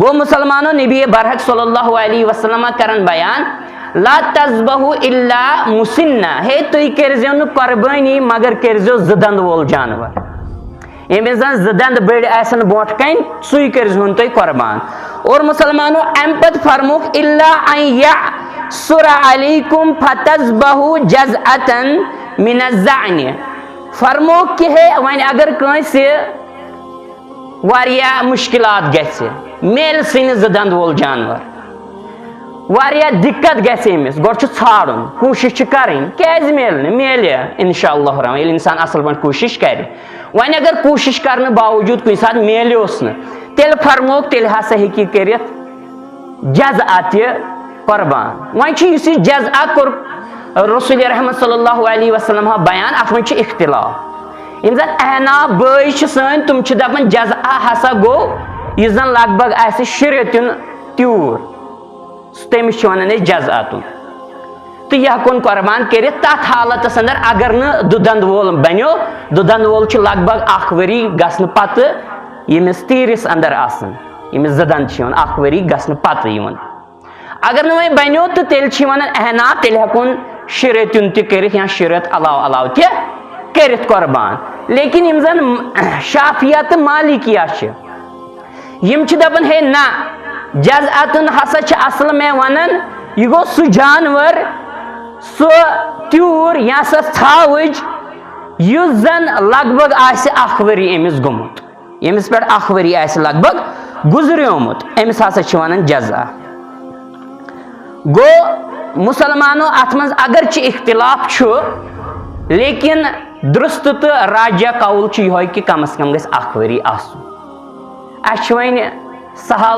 گو مسلمانو نبی برحق صلی اللہ علیہ وسلم کرن بیان لا تذبحو الا مسنہ ہے تُہۍ کٔرزیو نہٕ قربٲنی مگر کٔرزیو زٕ دند وول جانور ییٚمِس زن زٕ دند بٔڑۍ آسن برونٛٹھ کنۍ سُے کٔرزِہون تُہۍ قربان اور مسلمانو امہِ پتہٕ فرموکھ الا ان یعصر علیکم فتذبحو جزعة من الضأن فرموکھ کہ ہے وۄنۍ اگر کٲنٛسہِ واریاہ مشکلات گژھِ میلہِ سٕنہِ زٕ دند وول جانور واریاہ دِقت گژھِ أمِس گۄڈٕ چھُ ژھانڈُن کوٗشِش چھِ کَرٕنۍ کیازِ میلہِ نہٕ میلہِ اِنشاء اللہ رحمان ییٚلہِ اِنسان اَصٕل پٲٹھۍ کوٗشِش کَرِ وۄنۍ اگر کوٗشِش کَرنہٕ باوجوٗد کُنہِ ساتہٕ میلیوس نہٕ تیٚلہِ فرموکھ تیٚلہِ ہسا ہیٚکہِ یہِ کٔرِتھ جزعہ تہِ قربان وۄنۍ چھُ یُس یہِ جزعہ کوٚر رسول رحمت صلی اللہ علیہ وسلم بیان اَتھ منٛز چھُ اختلاف یِم زن احناف بٲے چھِ سٲنۍ تِم چھِ دپان جزعہ ہسا گوٚو یُس زن لگ بگ آسہِ شُرے تیُن تیوٗر تٔمِس چھِ ونان أسۍ جزعتُن تہٕ یہِ ہٮ۪کون قربان کٔرِتھ تتھ حالتس انٛدر اگر نہٕ دُدند وول بنیو دُدند وول چھُ لگ بگ 1 ؤری گژھنہٕ پتہٕ ییٚمِس تیٖرِس انٛدر آسان ییٚمِس زٕ دند چھِ یِوان 1 ؤری گژھنہٕ پتہٕ یِوان اگر نہٕ وۄنۍ بنیو تہٕ تیٚلہِ چھِ ونان احناف تیٚلہِ ہٮ۪کون شُرے تیُن تہِ کٔرِتھ یا شُرٮ۪ت علاوٕ تہِ کٔرِتھ قربان لیکن یِم زن شافیہ تہٕ مالکیہ چھِ یِم چھِ دپان ہے نہ جزعتُن ہسا چھِ اصل مےٚ ونان یہِ گوٚو سُہ جانور سُہ تیوٗر یا سۄ ژھاوٕج یُس زن لگ بگ آسہِ 1 ؤری أمِس گوٚمُت ییٚمِس پٮ۪ٹھ 1 ؤری آسہِ لگ بگ گُزریومُت أمِس ہسا چھِ ونان جزعہ گوٚو مسلمانو اتھ منٛز اگرچہِ اختلاف چھُ لیکن درست تہٕ راجہ قول چھُ یِہوے کہِ کم از کم گژھِ 1 ؤری آسُن اَسہِ چھُ وۄنۍ سہل